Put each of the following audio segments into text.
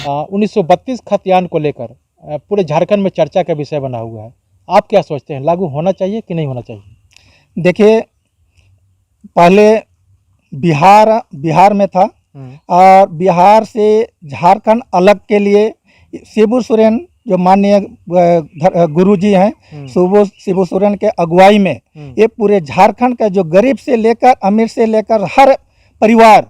1932 खतियान को लेकर पूरे झारखंड में चर्चा का विषय बना हुआ है। आप क्या सोचते हैं, लागू होना चाहिए कि नहीं होना चाहिए? देखिए, पहले बिहार में था और बिहार से झारखंड अलग के लिए शिबू सोरेन जो माननीय गुरुजी हैं, शिबू सोरेन के अगुवाई में ये पूरे झारखंड का जो गरीब से लेकर अमीर से लेकर हर परिवार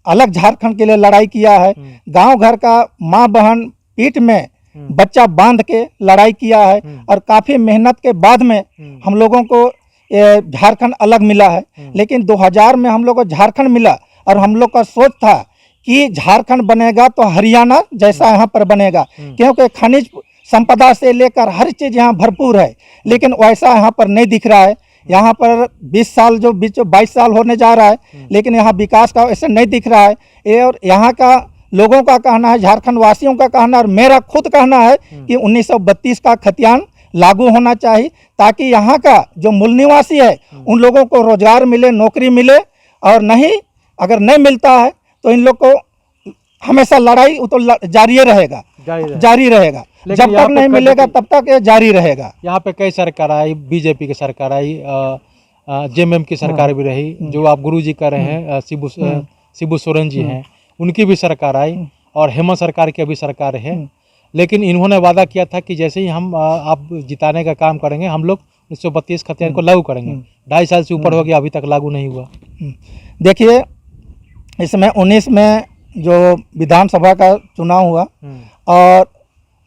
अलग झारखंड के लिए लड़ाई किया है। गांव घर का माँ बहन पीठ में बच्चा बांध के लड़ाई किया है और काफ़ी मेहनत के बाद में हम लोगों को झारखंड अलग मिला है। लेकिन 2000 में हम लोग को झारखंड मिला और हम लोग का सोच था कि झारखंड बनेगा तो हरियाणा जैसा यहाँ पर बनेगा, क्योंकि खनिज संपदा से लेकर हर चीज़ यहाँ भरपूर है। लेकिन वैसा यहाँ पर नहीं दिख रहा है। यहाँ पर 22 साल होने जा रहा है, लेकिन यहाँ विकास का ऐसे नहीं दिख रहा है। ये और यहाँ का लोगों का कहना है, झारखंड वासियों का कहना और मेरा खुद कहना है कि 1932 का खतियान लागू होना चाहिए, ताकि यहाँ का जो मूल निवासी है उन लोगों को रोजगार मिले, नौकरी मिले। और नहीं, अगर नहीं मिलता है तो इन लोग को हमेशा लड़ाई तो जारी रहेगा। जब तक नहीं मिलेगा तब तक ये जारी रहेगा। यहाँ पे कई सरकार आई, बीजेपी की सरकार आई, जेएमएम की सरकार भी रही, जो आप गुरुजी कह रहे हैं शिबू सोरेन जी हैं, उनकी भी सरकार आई और हेमंत सरकार की भी सरकार है। लेकिन इन्होंने वादा किया था कि जैसे ही हम आप जिताने का काम करेंगे हम लोग 1932 खतियान को लागू करेंगे। 2.5 साल से ऊपर हो गया, अभी तक लागू नहीं हुआ। देखिए, इसमें 19 में जो विधानसभा का चुनाव हुआ और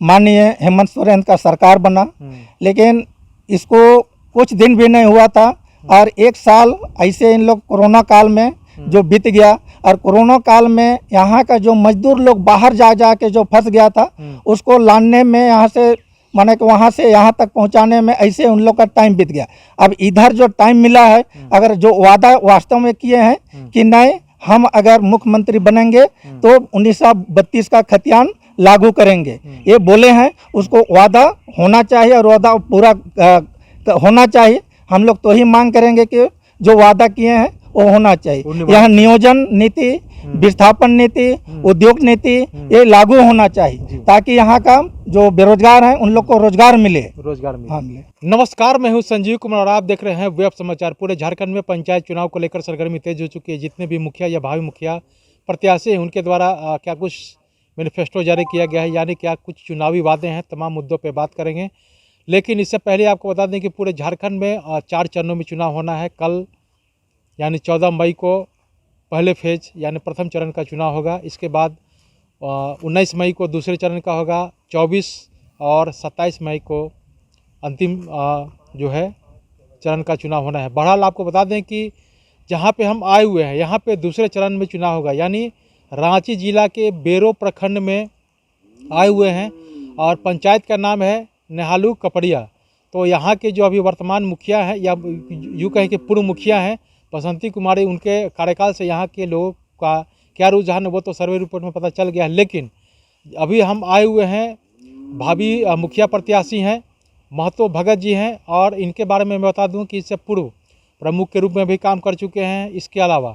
माननीय हेमंत सोरेन का सरकार बना, लेकिन इसको कुछ दिन भी नहीं हुआ था और 1 साल ऐसे इन लोग कोरोना काल में जो बीत गया। और कोरोना काल में यहाँ का जो मजदूर लोग बाहर जा के जो फंस गया था उसको लाने में, यहाँ से माने कि वहाँ से यहाँ तक पहुँचाने में ऐसे उन लोग का टाइम बीत गया। अब इधर जो टाइम मिला है, अगर जो वादा वास्तव में किए हैं कि नहीं हम अगर मुख्यमंत्री बनेंगे तो 1932 का खतियान लागू करेंगे, ये बोले हैं, उसको वादा होना चाहिए और वादा पूरा होना चाहिए। हम लोग तो ही मांग करेंगे कि जो वादा किए हैं वो होना चाहिए। यह नियोजन नीति, विस्थापन नीति, उद्योग नीति ये लागू होना चाहिए, ताकि यहाँ का जो बेरोजगार हैं उन लोग को रोजगार मिले। हाँ, मिले। नमस्कार, मैं हूँ संजीव कुमार और आप देख रहे हैं वेब समाचार। पूरे झारखंड में पंचायत चुनाव को लेकर सरगर्मी तेज हो चुकी है। जितने भी मुखिया या भावी मुखिया प्रत्याशी हैं उनके द्वारा क्या कुछ मैनिफेस्टो जारी किया गया है, यानी क्या कुछ चुनावी वादे हैं, तमाम मुद्दों पर बात करेंगे। लेकिन इससे पहले आपको बता दें कि पूरे झारखंड में 4 चरणों में चुनाव होना है। कल यानी 14 मई को पहले फेज यानी प्रथम चरण का चुनाव होगा। इसके बाद 19 मई को दूसरे चरण का होगा। 24 और 27 मई को अंतिम जो है चरण का चुनाव होना है। बहरहाल आपको बता दें कि जहाँ पे हम आए हुए हैं यहाँ पे दूसरे चरण में चुनाव होगा, यानी रांची जिला के बेरो प्रखंड में आए हुए हैं और पंचायत का नाम है नेहालू कपड़िया। तो यहाँ के जो अभी वर्तमान मुखिया हैं या यूँ कहें कि पूर्व मुखिया हैं बसंती कुमारी, उनके कार्यकाल से यहाँ के लोगों का क्या रुझान है वो तो सर्वे रिपोर्ट में पता चल गया है। लेकिन अभी हम आए हुए हैं, भावी मुखिया प्रत्याशी हैं महतो भगत जी हैं और इनके बारे में मैं बता दूं कि इससे पूर्व प्रमुख के रूप में भी काम कर चुके हैं। इसके अलावा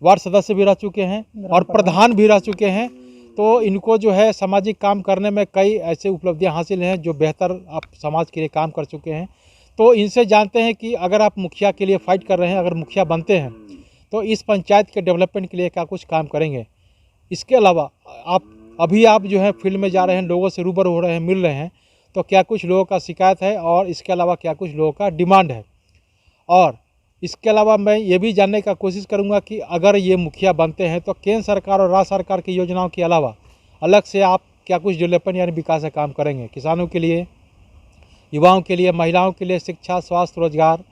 वार्ड सदस्य भी रह चुके हैं और प्रधान भी रह चुके हैं। तो इनको जो है सामाजिक काम करने में कई ऐसे उपलब्धियां हासिल हैं जो बेहतर आप समाज के लिए काम कर चुके हैं। तो इनसे जानते हैं कि अगर आप मुखिया के लिए फाइट कर रहे हैं, अगर मुखिया बनते हैं तो इस पंचायत के डेवलपमेंट के लिए क्या कुछ काम करेंगे। इसके अलावा आप जो है फील्ड में जा रहे हैं, लोगों से रूबरू हो रहे हैं, मिल रहे हैं, तो क्या कुछ लोगों का शिकायत है और इसके अलावा क्या कुछ लोगों का डिमांड है। और इसके अलावा मैं ये भी जानने का कोशिश करूँगा कि अगर ये मुखिया बनते हैं तो केंद्र सरकार और राज्य सरकार की योजनाओं के अलावा अलग से आप क्या कुछ डेवलपमेंट यानी विकास का काम करेंगे। किसानों के लिए, युवाओं के लिए, महिलाओं के लिए शिक्षा, स्वास्थ्य, रोजगार,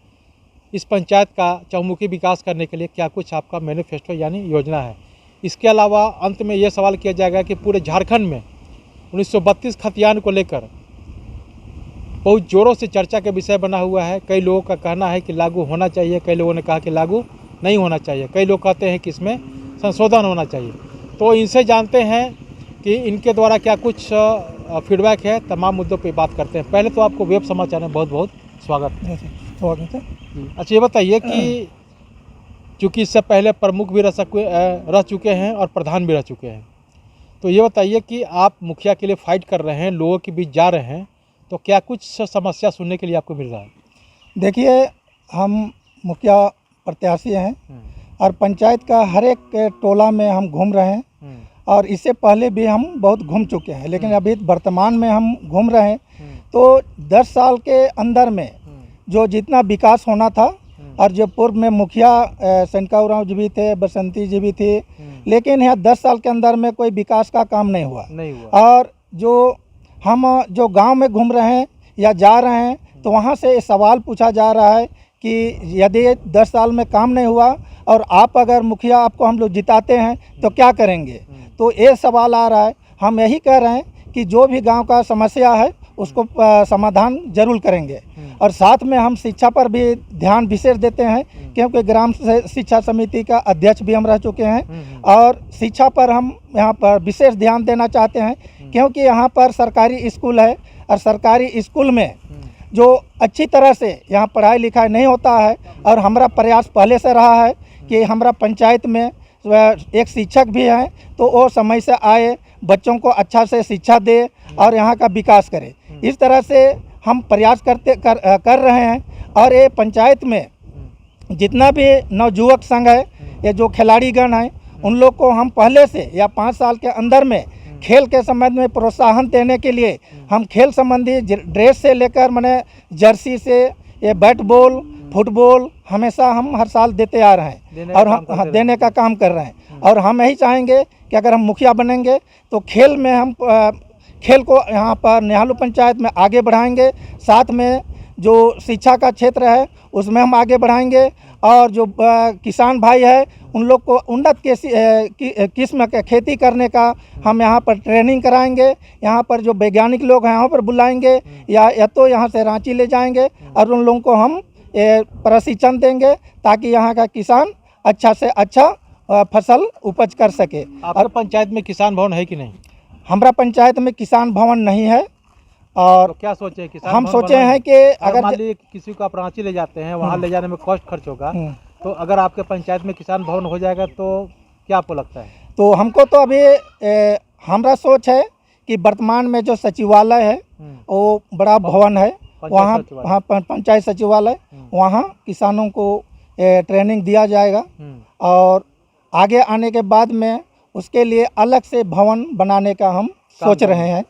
इस पंचायत का चहुमुखी विकास करने के लिए क्या कुछ आपका मैनिफेस्टो यानी योजना है। इसके अलावा अंत में ये सवाल किया जाएगा कि पूरे झारखंड में 1932 खतियान को लेकर बहुत ज़ोरों से चर्चा का विषय बना हुआ है। कई लोगों का कहना है कि लागू होना चाहिए, कई लोगों ने कहा कि लागू नहीं होना चाहिए, कई लोग कहते हैं कि इसमें संशोधन होना चाहिए। तो इनसे जानते हैं कि इनके द्वारा क्या कुछ फीडबैक है, तमाम मुद्दों पे बात करते हैं। पहले तो आपको वेब समाचार में बहुत बहुत स्वागत है। स्वागत है। अच्छा, ये बताइए कि चूँकि इससे पहले प्रमुख भी रह चुके हैं और प्रधान भी रह चुके हैं। तो ये बताइए कि आप मुखिया के लिए फाइट कर रहे हैं, लोगों के बीच जा रहे हैं, तो क्या कुछ समस्या सुनने के लिए आपको मिल रहा है? देखिए, हम मुखिया प्रत्याशी हैं और पंचायत का हर एक टोला में हम घूम रहे हैं और इससे पहले भी हम बहुत घूम चुके हैं, लेकिन अभी वर्तमान में हम घूम रहे हैं। तो 10 साल के अंदर में जो जितना विकास होना था और जो पूर्व में मुखिया सनकाऊ राव जी भी थे, बसंती जी भी थी, लेकिन यहाँ 10 साल के अंदर में कोई विकास का काम नहीं हुआ। और जो गांव में घूम रहे हैं या जा रहे हैं तो वहाँ से सवाल पूछा जा रहा है कि यदि 10 साल में काम नहीं हुआ और आप अगर मुखिया आपको हम लोग जिताते हैं तो क्या करेंगे। तो ये सवाल आ रहा है। हम यही कह रहे हैं कि जो भी गांव का समस्या है उसको समाधान जरूर करेंगे और साथ में हम शिक्षा पर भी ध्यान विशेष देते हैं, क्योंकि ग्राम शिक्षा समिति का अध्यक्ष भी हम रह चुके हैं और शिक्षा पर हम यहाँ पर विशेष ध्यान देना चाहते हैं, क्योंकि यहाँ पर सरकारी स्कूल है और सरकारी स्कूल में जो अच्छी तरह से यहाँ पढ़ाई लिखाई नहीं होता है। और हमारा प्रयास पहले से रहा है कि हमारा पंचायत में एक शिक्षक भी हैं तो वो समय से आए, बच्चों को अच्छा से शिक्षा दे और यहाँ का विकास करे। इस तरह से हम प्रयास कर रहे हैं। और ये पंचायत में जितना भी नवयुवक संघ है, ये जो खिलाड़ीगण हैं, उन लोग को हम पहले से या 5 साल के अंदर में खेल के संबंध में प्रोत्साहन देने के लिए हम खेल संबंधी ड्रेस से लेकर माने जर्सी से ये बैट बॉल, फुटबॉल हमेशा हम हर साल देते आ रहे हैं और हम देने का काम कर रहे हैं। और हम यही चाहेंगे कि अगर हम मुखिया बनेंगे तो खेल में हम खेल को यहाँ पर नेहालू पंचायत में आगे बढ़ाएंगे। साथ में जो शिक्षा का क्षेत्र है उसमें हम आगे बढ़ाएंगे और जो किसान भाई है उन लोग को उन्नत किस्म के खेती करने का हम यहाँ पर ट्रेनिंग कराएंगे। यहाँ पर जो वैज्ञानिक लोग हैं यहाँ पर बुलाएंगे या तो यहाँ से रांची ले जाएंगे और उन लोगों को हम प्रशिक्षण देंगे ताकि यहाँ का किसान अच्छा से अच्छा फसल उपज कर सके। आपके पंचायत में किसान भवन है कि नहीं? हमारा पंचायत में किसान भवन नहीं है। और तो क्या सोचे किसान हम सोचे हैं कि अगर मान लीजिए किसी को आप रांची ले जाते हैं, वहाँ ले जाने में कॉस्ट खर्च होगा, तो अगर आपके पंचायत में किसान भवन हो जाएगा तो क्या आपको लगता है? तो हमको तो अभी हमारा सोच है कि वर्तमान में जो सचिवालय है वो बड़ा भवन है, वहाँ पंचायत सचिवालय, वहाँ किसानों को ट्रेनिंग दिया जाएगा और आगे आने के बाद में उसके लिए अलग से भवन बनाने का हम सोच रहे हैं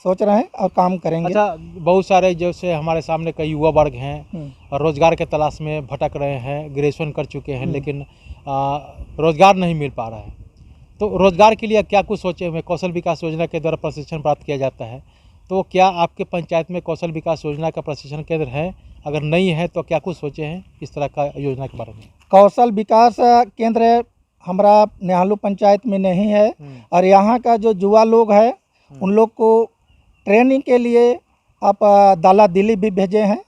और काम करेंगे। अच्छा, बहुत सारे जैसे हमारे सामने कई युवा वर्ग हैं और रोजगार के तलाश में भटक रहे हैं, ग्रेजुएशन कर चुके हैं लेकिन रोजगार नहीं मिल पा रहा है। तो रोजगार के लिए क्या कुछ सोचे हुए? कौशल विकास योजना के द्वारा प्रशिक्षण प्राप्त किया जाता है, तो क्या आपके पंचायत में कौशल विकास योजना का प्रशिक्षण केंद्र है? अगर नहीं है तो क्या कुछ सोचे हैं इस तरह का योजना के बारे में? कौशल विकास केंद्र हमारा नेहालू पंचायत में नहीं है और यहाँ का जो युवा लोग है उन लोग को ट्रेनिंग के लिए आप दाला दिल्ली भी भेजे हैं,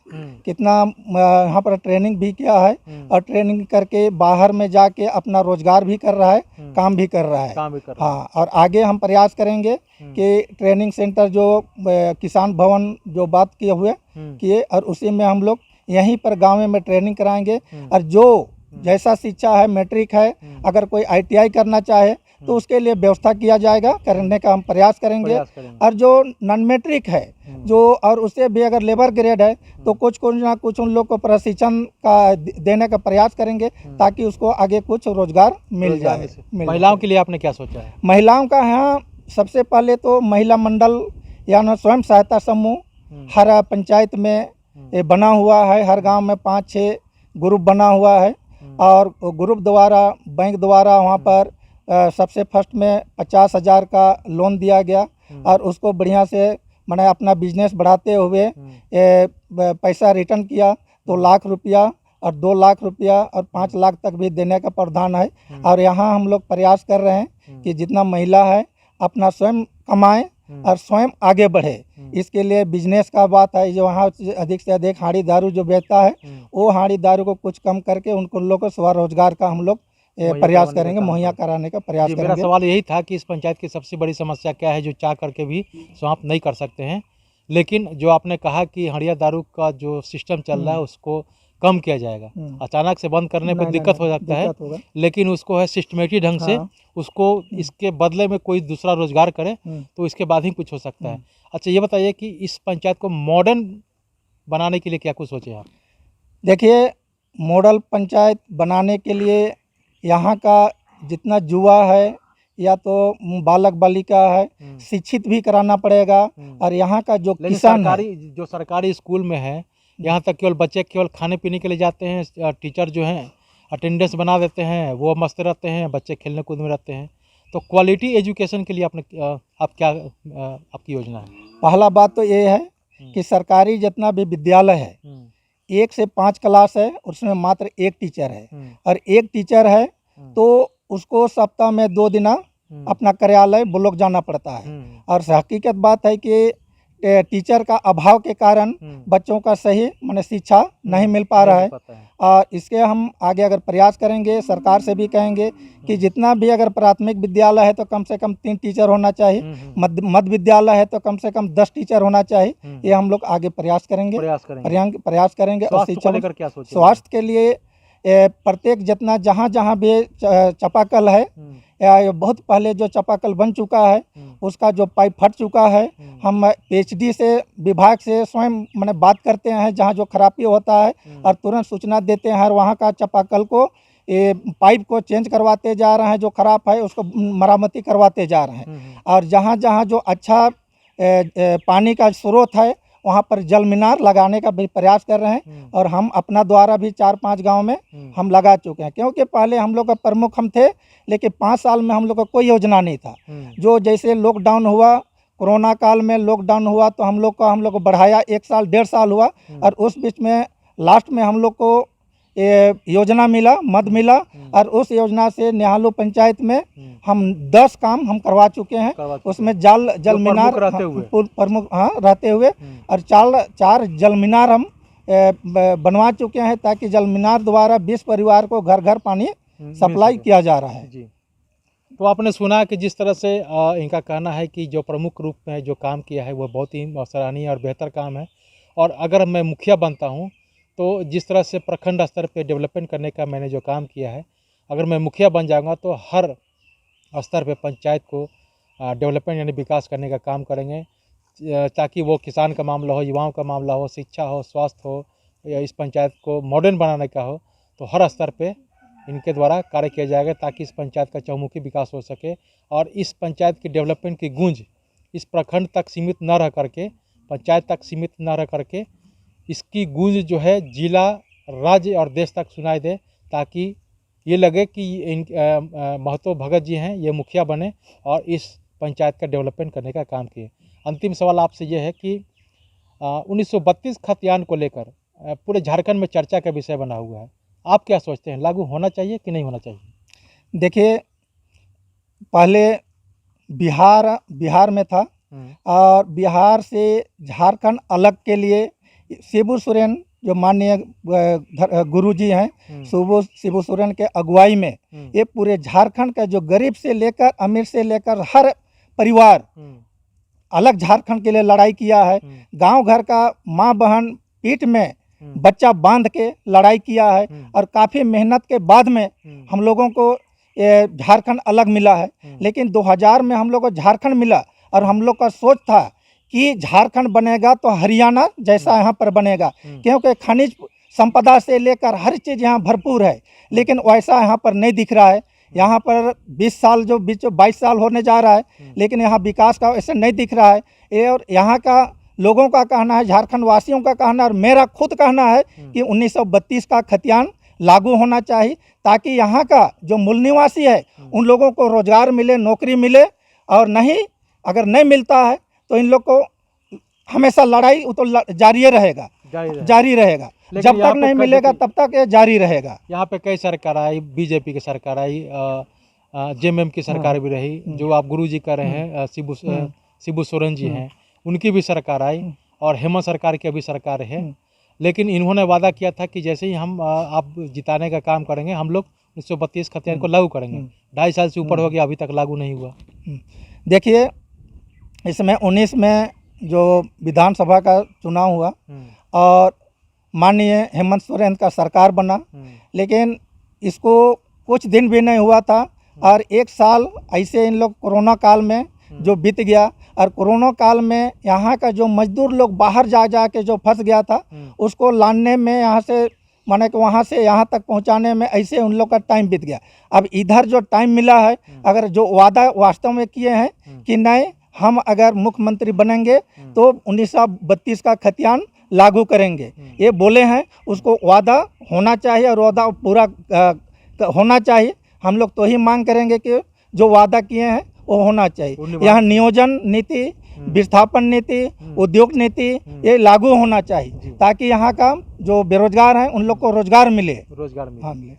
कितना यहाँ पर ट्रेनिंग भी किया है और ट्रेनिंग करके बाहर में जाके अपना रोजगार भी कर रहा है, काम भी कर रहा है। हाँ, और आगे हम प्रयास करेंगे कि ट्रेनिंग सेंटर जो किसान भवन जो बात किए और उसी में हम लोग यहीं पर गाँव में ट्रेनिंग कराएंगे। और जो जैसा शिक्षा है, मैट्रिक है, अगर कोई ITI करना चाहे तो उसके लिए व्यवस्था किया जाएगा, करने का हम प्रयास करेंगे। और जो नॉन मैट्रिक है जो और उससे भी अगर लेबर ग्रेड है तो कुछ ना कुछ उन लोग को प्रशिक्षण का देने का प्रयास करेंगे ताकि उसको आगे कुछ रोजगार मिल जाए। महिलाओं के लिए आपने क्या सोचा है? महिलाओं का यहाँ सबसे पहले तो महिला मंडल या स्वयं सहायता समूह हर पंचायत में बना हुआ है, हर गाँव में 5-6 ग्रुप बना हुआ है और ग्रुप द्वारा बैंक द्वारा वहाँ पर सबसे फर्स्ट में 50,000 का लोन दिया गया और उसको बढ़िया से मैंने अपना बिजनेस बढ़ाते हुए पैसा रिटर्न किया तो ₹1,00,000 और ₹2,00,000 और 5 लाख तक भी देने का प्रावधान है। और यहाँ हम लोग प्रयास कर रहे हैं कि जितना महिला है अपना स्वयं कमाएं और स्वयं आगे बढ़े। इसके लिए बिजनेस का बात है, जो वहाँ अधिक से अधिक हाड़ी दारू जो बेचता है वो हाड़ी दारू को कुछ कम करके उनको लोग को स्वरोजगार का हम लोग प्रयास करेंगे, मुहैया कराने का प्रयास करेंगे। मेरा सवाल यही था कि इस पंचायत की सबसे बड़ी समस्या क्या है जो चाह करके भी समाप्त नहीं कर सकते हैं, लेकिन जो आपने कहा कि हड़िया दारू का जो सिस्टम चल रहा है उसको कम किया जाएगा। अचानक से बंद करने पर दिक्कत हो जाता है, लेकिन उसको है सिस्टमेटिक ढंग से उसको इसके बदले में कोई दूसरा रोजगार करे तो इसके बाद ही कुछ हो सकता है। अच्छा, ये बताइए कि इस पंचायत को मॉडर्न बनाने के लिए क्या कुछ सोचे आप? देखिए, मॉडल पंचायत बनाने के लिए यहाँ का जितना युवा है या तो बालक बालिका है, शिक्षित भी कराना पड़ेगा। और यहाँ का जो किसान है, जो सरकारी स्कूल में है, यहाँ तक केवल बच्चे केवल खाने पीने के लिए जाते हैं, टीचर जो हैं अटेंडेंस बना देते हैं, वो मस्त रहते हैं, बच्चे खेलने कूद में रहते हैं। तो क्वालिटी एजुकेशन के लिए आपकी योजना है? पहला बात तो ये है कि सरकारी जितना भी विद्यालय है 1 से 5 क्लास है, उसमें मात्र 1 टीचर है। और 1 टीचर है तो उसको सप्ताह में 2 दिन अपना कार्यालय ब्लॉक जाना पड़ता है। और हकीकत बात है कि टीचर का अभाव के कारण बच्चों का सही माने शिक्षा नहीं मिल पा रहा है। और इसके हम आगे अगर प्रयास करेंगे, सरकार से भी कहेंगे कि जितना भी अगर प्राथमिक विद्यालय है तो कम से कम 3 टीचर होना चाहिए, मध्य विद्यालय है तो कम से कम 10 टीचर होना चाहिए। ये हम लोग आगे प्रयास करेंगे। और शिक्षा लेकर क्या सोचेंगे? स्वास्थ्य के लिए प्रत्येक जितना जहाँ भी चापाकल है, या बहुत पहले जो चापाकल बन चुका है उसका जो पाइप फट चुका है, हम PhD से विभाग से स्वयं मैंने बात करते हैं, जहाँ जो खराबी होता है और तुरंत सूचना देते हैं और वहाँ का चापाकल को पाइप को चेंज करवाते जा रहे हैं, जो खराब है उसको मरम्मती करवाते जा रहे हैं। और जहाँ जहाँ जो अच्छा पानी का स्रोत है वहाँ पर जल मीनार लगाने का भी प्रयास कर रहे हैं। और हम अपना द्वारा भी 4-5 गांव में हम लगा चुके हैं, क्योंकि पहले हम लोग का प्रमुख हम थे, लेकिन 5 साल में हम लोग का कोई योजना नहीं था। जो जैसे लॉकडाउन हुआ, कोरोना काल में लॉकडाउन हुआ तो हम लोग को बढ़ाया 1 साल 1.5 साल हुआ। और उस बीच में लास्ट में हम लोग को योजना मिला, मद मिला। और उस योजना से निहालू पंचायत में हम 10 काम हम करवा चुके हैं। उसमें जल मीनार प्रमुख रहते हुए और 4 जल मीनार हम बनवा चुके हैं, ताकि जल मीनार द्वारा 20 परिवार को घर घर पानी सप्लाई किया जा रहा है। जी। तो आपने सुना कि जिस तरह से इनका कहना है कि जो प्रमुख रूप में जो काम किया है वो बहुत ही सराहनीय और बेहतर काम है। और अगर मैं मुखिया बनता हूँ तो जिस तरह से प्रखंड स्तर पे डेवलपमेंट करने का मैंने जो काम किया है, अगर मैं मुखिया बन जाऊँगा तो हर स्तर पे पंचायत को डेवलपमेंट यानी विकास करने का काम करेंगे, ताकि वो किसान का मामला हो, युवाओं का मामला हो, शिक्षा हो, स्वास्थ्य हो, या इस पंचायत को मॉडर्न बनाने का हो, तो हर स्तर पे इनके द्वारा कार्य किया जाएगा, ताकि इस पंचायत का चहुमुखी विकास हो सके। और इस पंचायत की डेवलपमेंट की गूंज इस प्रखंड तक सीमित न रह करके, पंचायत तक सीमित न रह करके, इसकी गूंज जो है जिला, राज्य और देश तक सुनाई दे, ताकि ये लगे कि महतो भगत जी हैं, ये मुखिया बने और इस पंचायत का डेवलपमेंट करने का काम किए। अंतिम सवाल आपसे ये है कि 1932 खतियान को लेकर पूरे झारखंड में चर्चा का विषय बना हुआ है। आप क्या सोचते हैं, लागू होना चाहिए कि नहीं होना चाहिए? देखिए, पहले बिहार में था और बिहार से झारखंड अलग के लिए शिबू सोरेन जो माननीय गुरुजी हैं, शिबू सोरेन के अगुवाई में ये पूरे झारखंड का जो गरीब से लेकर अमीर से लेकर हर परिवार अलग झारखंड के लिए लड़ाई किया है। गांव घर का माँ बहन पीठ में बच्चा बांध के लड़ाई किया है। और काफ़ी मेहनत के बाद में हम लोगों को झारखंड अलग मिला है। लेकिन 2000 में हम लोग को झारखंड मिला और हम लोग का सोच था कि झारखंड बनेगा तो हरियाणा जैसा यहाँ पर बनेगा, क्योंकि खनिज संपदा से लेकर हर चीज़ यहाँ भरपूर है। लेकिन वैसा यहाँ पर नहीं दिख रहा है। यहाँ पर 22 साल होने जा रहा है, लेकिन यहाँ विकास का ऐसा नहीं दिख रहा है। ये और यहाँ का लोगों का कहना है, झारखंड वासियों का कहना और मेरा खुद कहना है कि 1932 का खतियान लागू होना चाहिए, ताकि यहाँ का जो मूल निवासी है उन लोगों को रोजगार मिले, नौकरी मिले। और नहीं, अगर नहीं मिलता है तो इन लोग को हमेशा लड़ाई तो जारी रहेगा। जब तक नहीं मिलेगा तब तक ये जारी रहेगा। यहाँ पे कई सरकार आई, बीजेपी की सरकार आई, जेएमएम की सरकार भी रही, जो आप गुरुजी कह रहे हैं शिबू सोरेन जी हैं, उनकी भी सरकार आई और हेमंत सरकार की अभी सरकार है। लेकिन इन्होंने वादा किया था कि जैसे ही हम आप जिताने का काम करेंगे, हम लोग 1932 खतियान को लागू करेंगे। 2.5 साल से ऊपर हो गया, अभी तक लागू नहीं हुआ। देखिए, इसमें 19 में जो विधानसभा का चुनाव हुआ और माननीय हेमंत सोरेन का सरकार बना, लेकिन इसको कुछ दिन भी नहीं हुआ था और 1 साल ऐसे इन लोग कोरोना काल में जो बीत गया। और कोरोना काल में यहाँ का जो मजदूर लोग बाहर जा के जो फंस गया था, उसको लाने में यहाँ से माने कि वहाँ से यहाँ तक पहुँचाने में ऐसे उन लोग का टाइम बीत गया। अब इधर जो टाइम मिला है, अगर जो वादा वास्तव में किए हैं कि नहीं हम अगर मुख्यमंत्री बनेंगे तो 1932 का खतियान लागू करेंगे, ये बोले हैं, उसको वादा होना चाहिए और वादा पूरा होना चाहिए। हम लोग तो ही मांग करेंगे कि जो वादा किए हैं वो होना चाहिए। यहाँ नियोजन नीति, विस्थापन नीति, उद्योग नीति ये लागू होना चाहिए ताकि यहाँ का जो बेरोजगार हैं उन लोग को रोजगार मिले। हाँ मिले।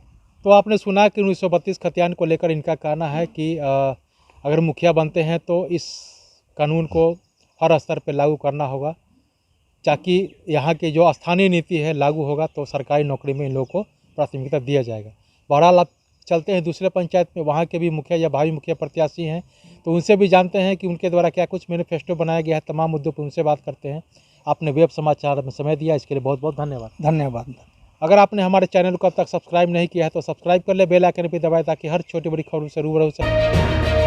तो आपने सुना कि 1932 खतियान को लेकर इनका कहना है कि अगर मुखिया बनते हैं तो इस कानून को हर स्तर पर लागू करना होगा, ताकि यहाँ की जो स्थानीय नीति है लागू होगा तो सरकारी नौकरी में इन लोगों को प्राथमिकता दिया जाएगा। बहरहाल आप चलते हैं दूसरे पंचायत में, वहाँ के भी मुखिया या भावी मुखिया प्रत्याशी हैं, तो उनसे भी जानते हैं कि उनके द्वारा क्या कुछ मैनिफेस्टो बनाया गया है। तमाम मुद्दों पर उनसे बात करते हैं। आपने वेब समाचार में समय दिया, इसके लिए बहुत बहुत धन्यवाद। धन्यवाद। अगर आपने हमारे चैनल को अब तक सब्सक्राइब नहीं किया है तो सब्सक्राइब कर ले, बेल आइकन भी दबाएं ताकि हर छोटी बड़ी खबरों से रूबरू हो सके।